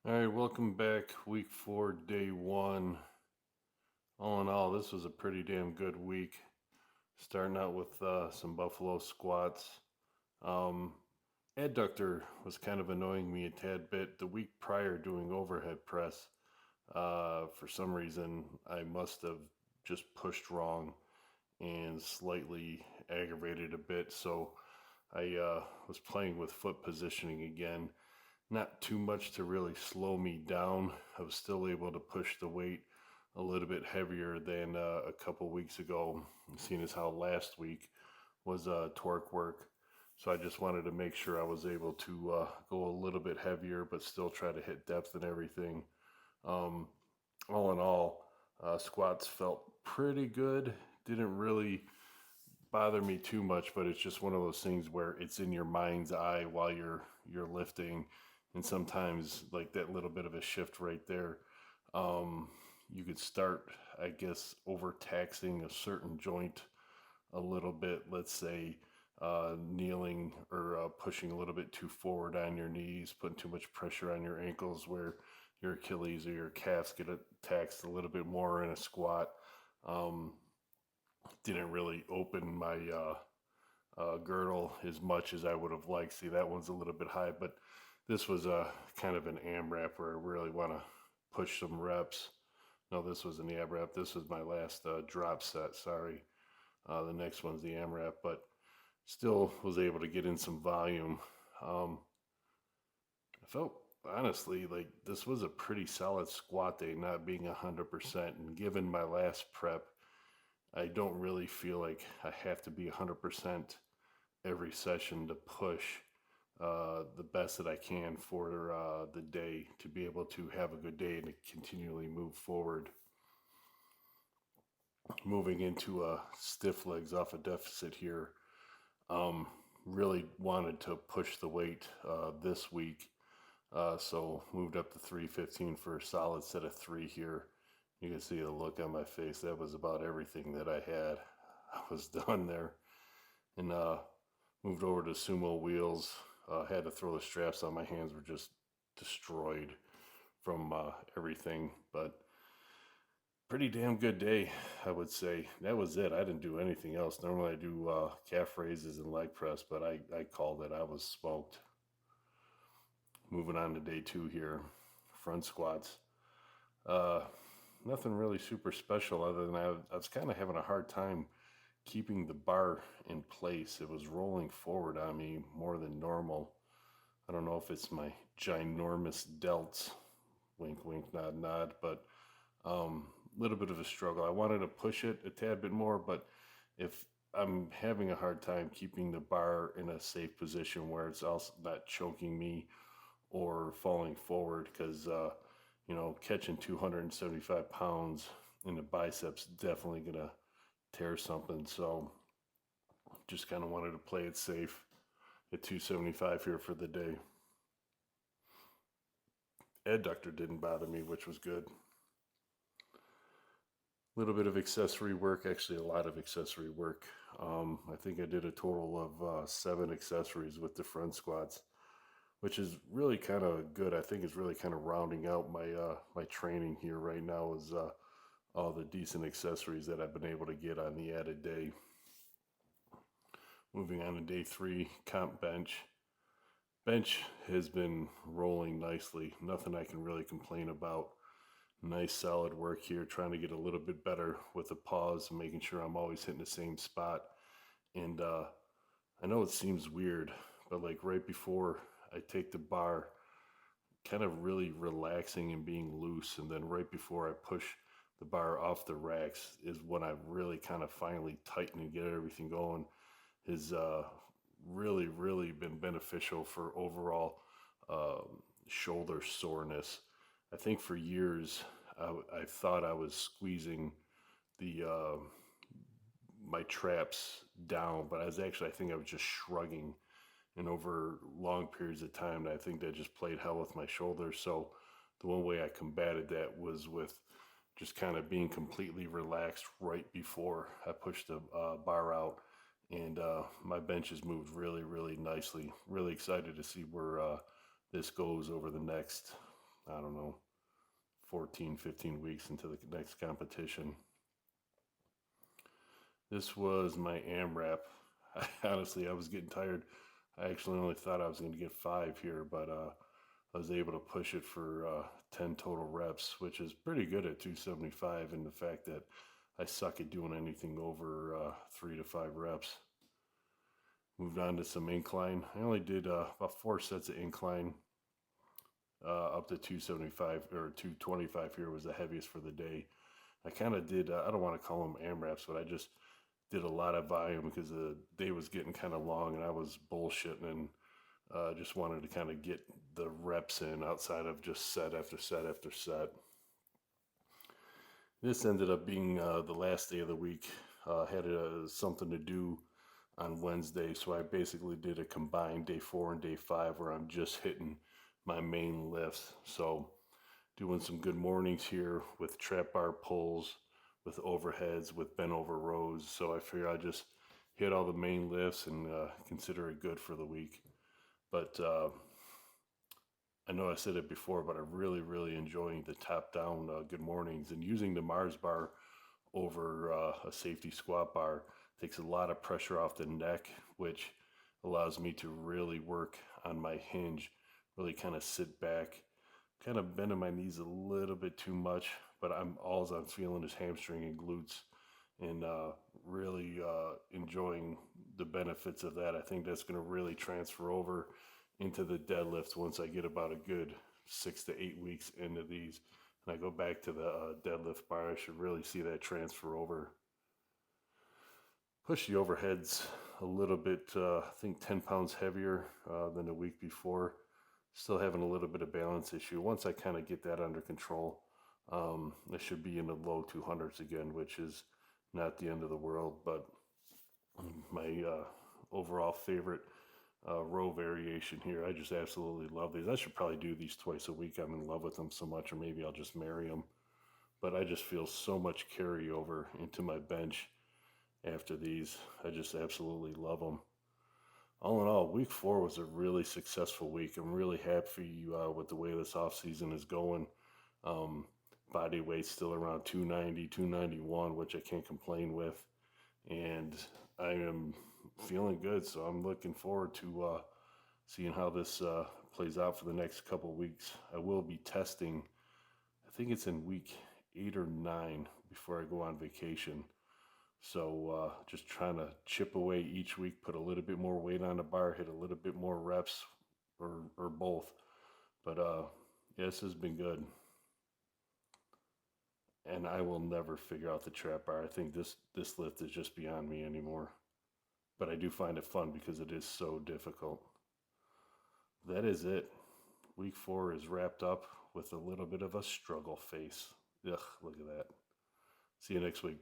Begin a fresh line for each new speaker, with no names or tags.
All right, welcome back. Week 4, day 1. All in all, this was a pretty damn good week. Starting out with some Buffalo squats. Um, Adductor was kind of annoying me a tad bit. The week prior, doing overhead press, for some reason, I must have just pushed wrong and slightly aggravated a bit. So I was playing with foot positioning again. Not too much to really slow me down. I was still able to push the weight a little bit heavier than a couple weeks ago, seeing as how last week was torque work. So I just wanted to make sure I was able to go a little bit heavier, but still try to hit depth and everything. Um, all in all, squats felt pretty good. Didn't really bother me too much, but it's just one of those things where it's in your mind's eye while you're lifting, and sometimes like that little bit of a shift right there, um, you could start, I guess, overtaxing a certain joint a little bit. Let's say kneeling or pushing a little bit too forward on your knees, putting too much pressure on your ankles where your Achilles or your calves get taxed a little bit more in a squat. Um, didn't really open my girdle as much as I would have liked. See, that one's a little bit high, but this was a kind of an AMRAP where I really want to push some reps. No, this was an AMRAP. This was my last drop set. Sorry. The next one's the AMRAP, but still was able to get in some volume. Um, I felt honestly like this was a pretty solid squat day, not being 100%. And given my last prep, I don't really feel like I have to be 100% every session to push the best that I can for the day to be able to have a good day and to continually move forward. Moving into stiff legs off a deficit here. Um, really wanted to push the weight this week. So moved up to 315 for a solid set of 3 here. You can see the look on my face. That was about everything that I had. I was done there. And moved over to sumo wheels. Had to throw the straps on. My hands were just destroyed from everything. But pretty damn good day, I would say. That was it. I didn't do anything else. Normally I do calf raises and leg press, but I called it. I was smoked. Moving on to day 2 here. Front squats. Uh, Nothing really super special other than I was kind of having a hard time keeping the bar in place. It was rolling forward on me more than normal. I don't know if it's my ginormous delts, wink, wink, nod, nod, but a little bit of a struggle. I wanted to push it a tad bit more, but if I'm having a hard time keeping the bar in a safe position where it's also not choking me or falling forward, because catching 275 pounds in the biceps definitely gonna tear something. So just kind of wanted to play it safe at 275 here for the day. Adductor didn't bother me, which was good. A little bit of accessory work, actually a lot of accessory work. I think I did a total of 7 accessories with the front squats, which is really kind of good. I think it's really kind of rounding out my training here right now is all the decent accessories that I've been able to get on the added day. Moving on to day 3, comp bench. Bench has been rolling nicely. Nothing I can really complain about. Nice solid work here, trying to get a little bit better with the pause, making sure I'm always hitting the same spot. And I know it seems weird, but like right before I take the bar, kind of really relaxing and being loose, and then right before I push the bar off the racks is when I really kind of finally tighten and get everything going. Has really been beneficial for overall shoulder soreness. I think for years I thought I was squeezing the my traps down, but I think I was just shrugging. And over long periods of time, I think that just played hell with my shoulders. So the one way I combated that was with just kind of being completely relaxed right before I pushed the bar out. And my bench has moved really nicely. Really excited to see where this goes over the next, I don't know, 14, 15 weeks into the next competition. This was my AMRAP. Honestly, I was getting tired. I actually only thought I was going to get 5 here, but I was able to push it for 10 total reps, which is pretty good at 275. And the fact that I suck at doing anything over 3 to 5 reps. Moved on to some incline. I only did about 4 sets of incline up to 275 or 225 here was the heaviest for the day. I kind of did, I don't want to call them AMRAPs, but I just did a lot of volume because the day was getting kind of long and I was bullshitting and just wanted to kind of get the reps in outside of just set after set after set. This ended up being the last day of the week. Had something to do on Wednesday, so I basically did a combined day 4 and day 5 where I'm just hitting my main lifts. So doing some good mornings here with trap bar pulls, with overheads, with bent over rows. So I figure I just hit all the main lifts and consider it good for the week. But I know I said it before, but I'm really, really enjoying the top down good mornings and using the Mars bar over a safety squat bar takes a lot of pressure off the neck, which allows me to really work on my hinge, really kind of sit back, kind of bending my knees a little bit too much, but I'm feeling is hamstring and glutes, and really enjoying the benefits of that. I think that's going to really transfer over into the deadlifts once I get about a good 6 to 8 weeks into these. And I go back to the deadlift bar, I should really see that transfer over. Push the overheads a little bit, I think 10 pounds heavier than the week before. Still having a little bit of balance issue. Once I kind of get that under control, I should be in the low 200s again, which is not the end of the world, but my overall favorite row variation here. I just absolutely love these. I should probably do these twice a week. I'm in love with them so much, or maybe I'll just marry them. But I just feel so much carryover into my bench after these. I just absolutely love them. All in all, week 4 was a really successful week. I'm really happy with the way this off season is going. Um, Body weight's still around 290, 291, which I can't complain with. And I am feeling good, so I'm looking forward to seeing how this plays out for the next couple weeks. I will be testing, I think it's in week 8 or 9 before I go on vacation. So just trying to chip away each week, put a little bit more weight on the bar, hit a little bit more reps, or both. But yeah, this has been good. And I will never figure out the trap bar. I think this lift is just beyond me anymore. But I do find it fun because it is so difficult. That is it. Week 4 is wrapped up with a little bit of a struggle face. Ugh, look at that. See you next week.